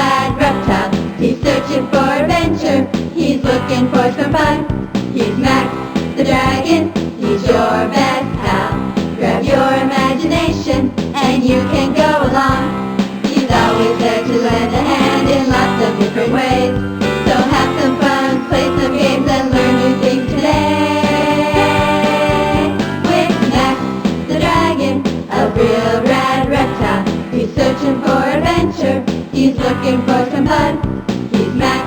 rad reptile. He's searching for adventure. He's looking for some fun. He's Max the Dragon. He's your best pal. Grab your imagination and you can go along. He's always there to lend a hand in lots of different ways. So have some fun, play some games and learn new things today. With Max the Dragon, a real rad reptile. He's searching for adventure. He's looking for some fun. He's Max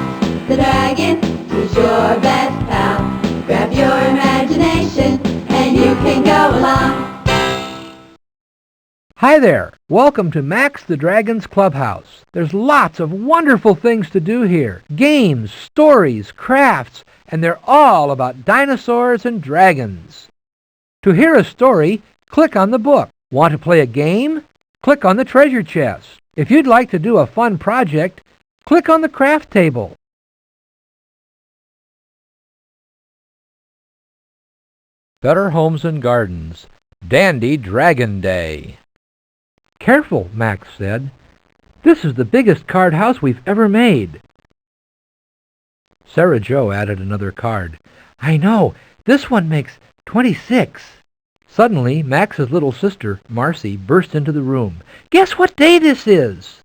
the Dragon. He's your best pal. Grab your imagination and you can go along. Hi there! Welcome to Max the Dragon's Clubhouse. There's lots of wonderful things to do here. Games, stories, crafts, and they're all about dinosaurs and dragons. To hear a story, click on the book. Want to play a game? Click on the treasure chest. If you'd like to do a fun project, click on the craft table. Better Homes and Gardens, Dandy Dragon Day. Careful, Max said. This is the biggest card house we've ever made. Sarah Jo added another card. I know, this one makes 26. Suddenly, Max's little sister, Marcy, burst into the room. Guess what day this is?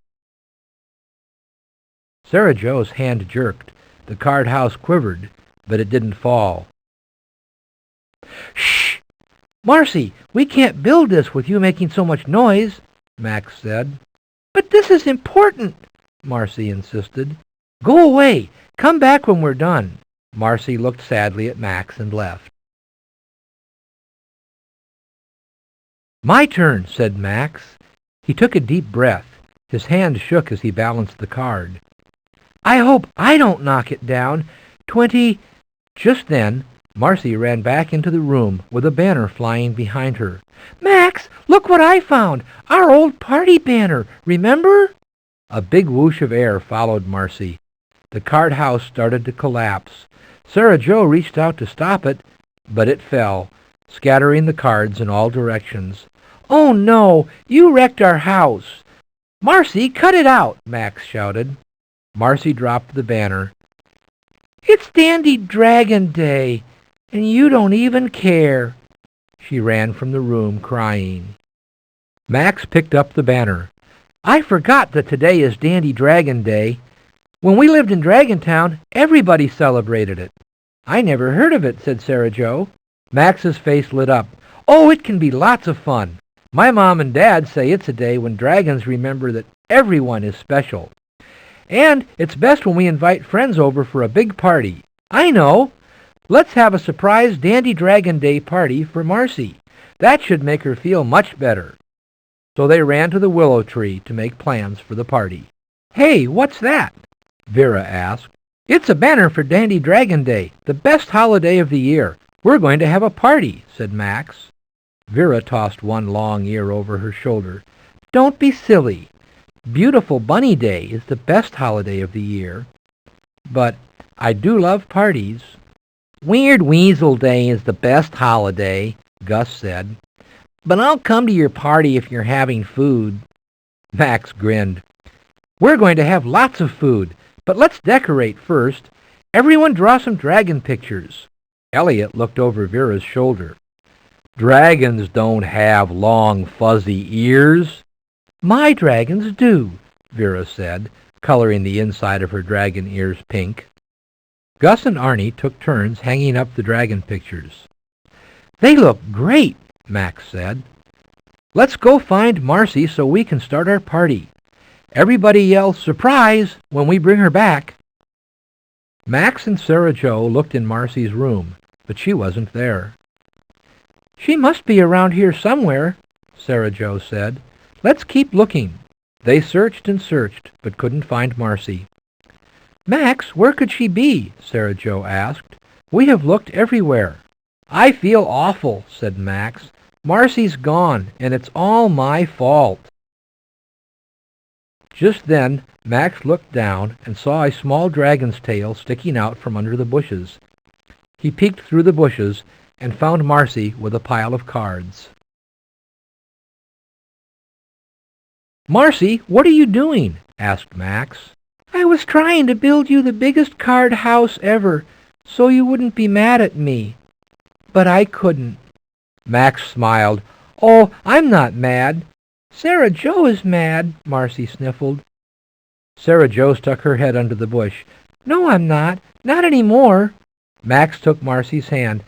Sarah Jo's hand jerked. The card house quivered, but it didn't fall. Shh! Marcy, we can't build this with you making so much noise, Max said. But this is important, Marcy insisted. Go away. Come back when we're done. Marcy looked sadly at Max and left. My turn, said Max. He took a deep breath. His hand shook as he balanced the card. I hope I don't knock it down. 20... Just then, Marcy ran back into the room with a banner flying behind her. Max, look what I found! Our old party banner, remember? A big whoosh of air followed Marcy. The card house started to collapse. Sarah Jo reached out to stop it, but it fell, scattering the cards in all directions. Oh no, you wrecked our house! Marcy, cut it out, Max shouted. Marcy dropped the banner. It's Dandy Dragon Day, and you don't even care. She ran from the room crying. Max picked up the banner. I forgot that today is Dandy Dragon Day. When we lived in Dragontown, everybody celebrated it. I never heard of it, said Sarah Jo. Max's face lit up. Oh, it can be lots of fun. My mom and dad say it's a day when dragons remember that everyone is special. And it's best when we invite friends over for a big party. I know. Let's have a surprise Dandy Dragon Day party for Marcy. That should make her feel much better. So they ran to the willow tree to make plans for the party. Hey, what's that? Vera asked. It's a banner for Dandy Dragon Day, the best holiday of the year. We're going to have a party, said Max. Vera tossed one long ear over her shoulder. Don't be silly. Beautiful Bunny Day is the best holiday of the year. But I do love parties. Weird Weasel Day is the best holiday, Gus said. But I'll come to your party if you're having food. Max grinned. We're going to have lots of food, but let's decorate first. Everyone draw some dragon pictures. Elliot looked over Vera's shoulder. Dragons don't have long, fuzzy ears. My dragons do, Vera said, coloring the inside of her dragon ears pink. Gus and Arnie took turns hanging up the dragon pictures. They look great, Max said. Let's go find Marcy so we can start our party. Everybody yell surprise when we bring her back. Max and Sarah Jo looked in Marcy's room, but she wasn't there. She must be around here somewhere, Sarah Jo said. Let's keep looking. They searched and searched, but couldn't find Marcy. Max, where could she be? Sarah Jo asked. We have looked everywhere. I feel awful, said Max. Marcy's gone, and it's all my fault. Just then, Max looked down and saw a small dragon's tail sticking out from under the bushes. He peeked through the bushes and found Marcy with a pile of cards. Marcy, what are you doing? Asked Max. I was trying to build you the biggest card house ever, so you wouldn't be mad at me. But I couldn't. Max smiled. Oh, I'm not mad. Sarah Jo is mad, Marcy sniffled. Sarah Jo stuck her head under the bush. No, I'm not. Not anymore. Max took Marcy's hand.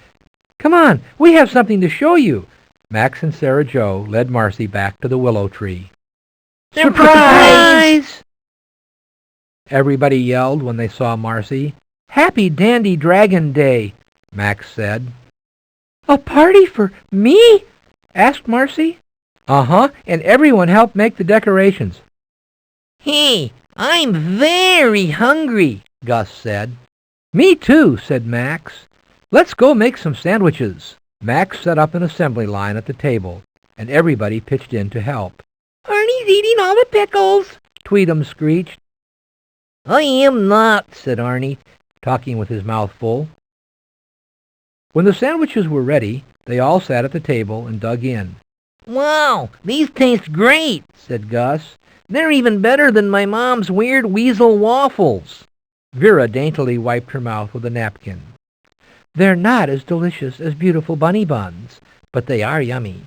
Come on, we have something to show you. Max and Sarah Jo led Marcy back to the willow tree. Surprise! Everybody yelled when they saw Marcy. Happy Dandy Dragon Day, Max said. A party for me? Asked Marcy. Uh-huh, and everyone helped make the decorations. Hey, I'm very hungry, Gus said. Me too, said Max. Let's go make some sandwiches. Max set up an assembly line at the table, and everybody pitched in to help. Arnie's eating all the pickles, Tweedum screeched. I am not, said Arnie, talking with his mouth full. When the sandwiches were ready, they all sat at the table and dug in. Wow, these taste great, said Gus. They're even better than my mom's weird weasel waffles. Vera daintily wiped her mouth with a napkin. They're not as delicious as beautiful bunny buns, but they are yummy.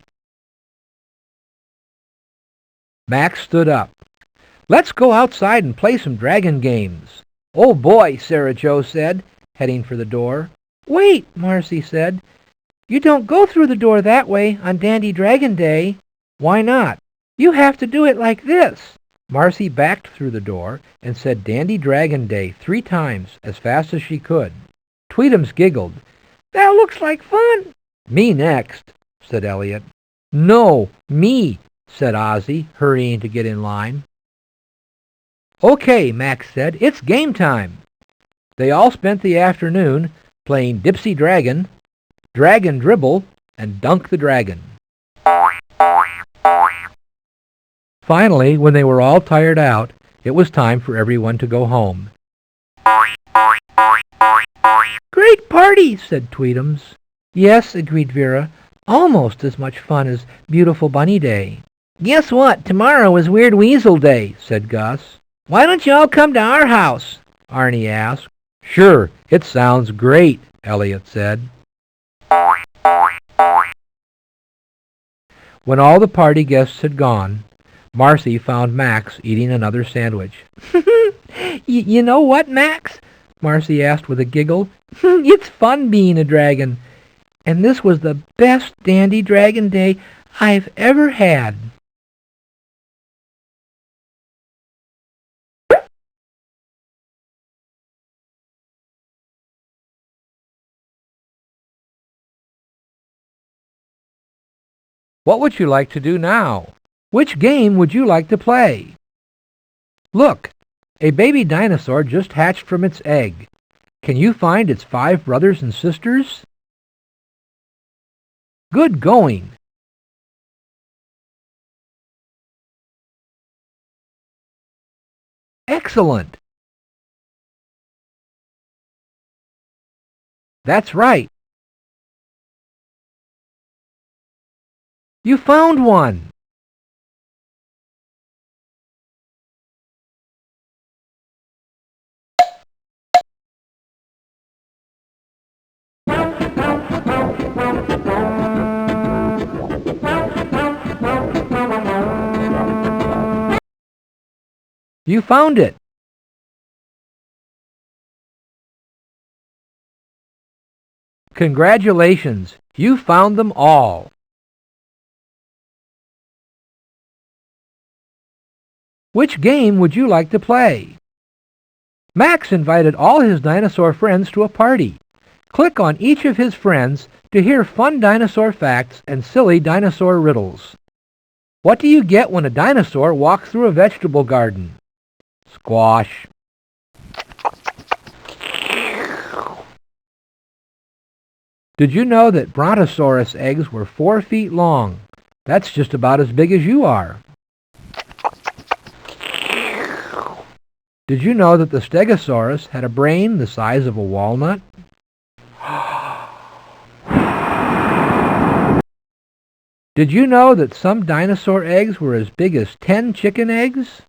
Max stood up. Let's go outside and play some dragon games. Oh boy, Sarah Jo said, heading for the door. Wait, Marcy said. You don't go through the door that way on Dandy Dragon Day. Why not? You have to do it like this. Marcy backed through the door and said Dandy Dragon Day 3 times as fast as she could. Tweedums giggled. That looks like fun. Me next, said Elliot. No, me, said Ozzy, hurrying to get in line. Okay, Max said, it's game time. They all spent the afternoon playing Dipsy Dragon, Dragon Dribble, and Dunk the Dragon. Finally, when they were all tired out, it was time for everyone to go home. Great party, said Tweedums. Yes, agreed Vera. Almost as much fun as Beautiful Bunny Day. Guess what? Tomorrow is Weird Weasel Day, said Gus. Why don't you all come to our house? Arnie asked. Sure, it sounds great, Elliot said. When all the party guests had gone, Marcy found Max eating another sandwich. You know what, Max? Marcy asked with a giggle. It's fun being a dragon, and this was the best Dandy Dragon Day I've ever had. What would you like to do now? Which game would you like to play? Look, a baby dinosaur just hatched from its egg. Can you find its 5 brothers and sisters? Good going. Excellent. That's right. You found one. You found it. Congratulations, you found them all. Which game would you like to play? Max invited all his dinosaur friends to a party. Click on each of his friends to hear fun dinosaur facts and silly dinosaur riddles. What do you get when a dinosaur walks through a vegetable garden? Squash. Did you know that Brontosaurus eggs were 4 feet long? That's just about as big as you are. Did you know that the Stegosaurus had a brain the size of a walnut? Did you know that some dinosaur eggs were as big as 10 chicken eggs?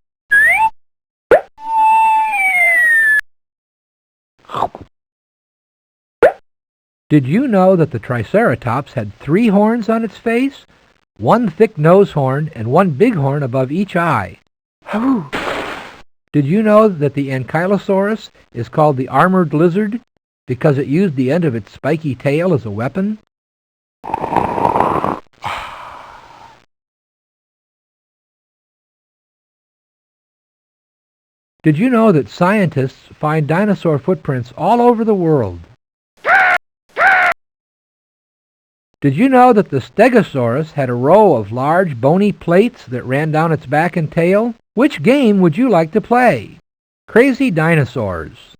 Did you know that the Triceratops had 3 horns on its face? 1 thick nose horn and 1 big horn above each eye. Did you know that the Ankylosaurus is called the armored lizard because it used the end of its spiky tail as a weapon? Did you know that scientists find dinosaur footprints all over the world? Did you know that the Stegosaurus had a row of large bony plates that ran down its back and tail? Which game would you like to play? Crazy Dinosaurs.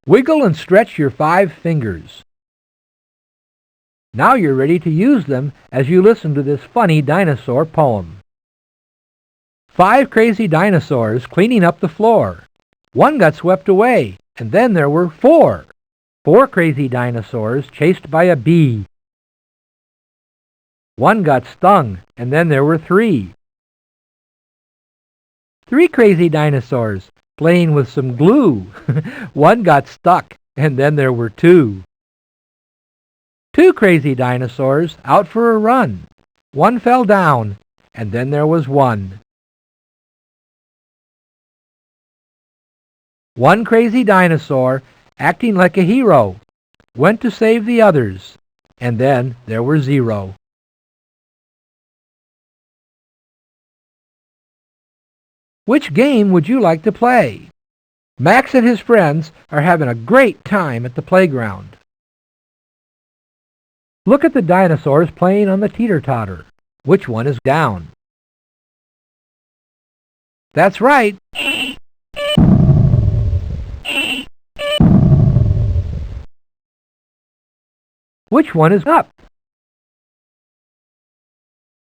Wiggle and stretch your 5 fingers. Now you're ready to use them as you listen to this funny dinosaur poem. 5 crazy dinosaurs cleaning up the floor. 1 got swept away, and then there were 4. 4 crazy dinosaurs chased by a bee. 1 got stung, and then there were 3. 3 crazy dinosaurs playing with some glue. 1 got stuck, and then there were 2. 2 crazy dinosaurs out for a run. 1 fell down, and then there was 1. 1 crazy dinosaur, acting like a hero, went to save the others, and then there were 0. Which game would you like to play? Max and his friends are having a great time at the playground. Look at the dinosaurs playing on the teeter-totter. Which one is down? That's right. Which one is up?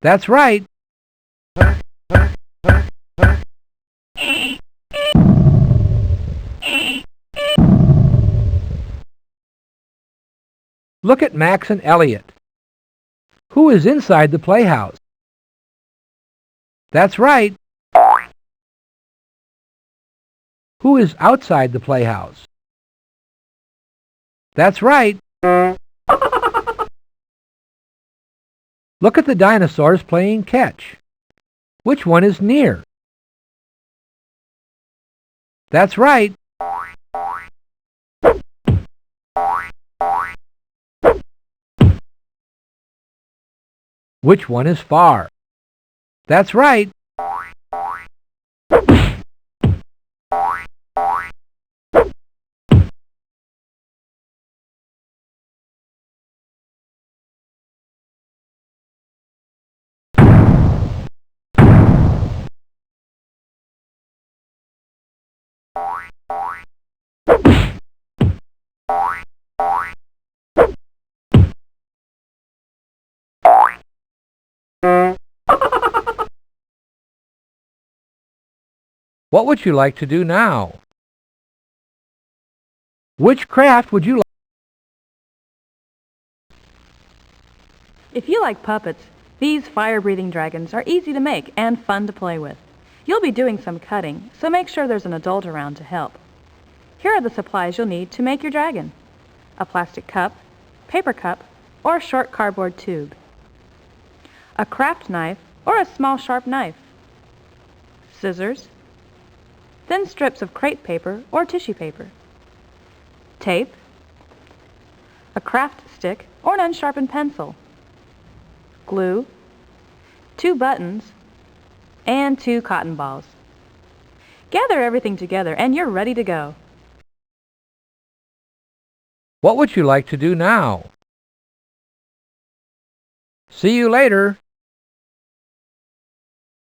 That's right. Look at Max and Elliot. Who is inside the playhouse? That's right. Who is outside the playhouse? That's right. Look at the dinosaurs playing catch. Which one is near? That's right. Which one is far? That's right. What would you like to do now? Which craft would you like? If you like puppets, these fire-breathing dragons are easy to make and fun to play with. You'll be doing some cutting, so make sure there's an adult around to help. Here are the supplies you'll need to make your dragon: a plastic cup, paper cup, or a short cardboard tube, a craft knife or a small sharp knife, scissors, thin strips of crepe paper or tissue paper, tape, a craft stick or an unsharpened pencil, glue, 2 buttons, and 2 cotton balls. Gather everything together and you're ready to go. What would you like to do now? See you later.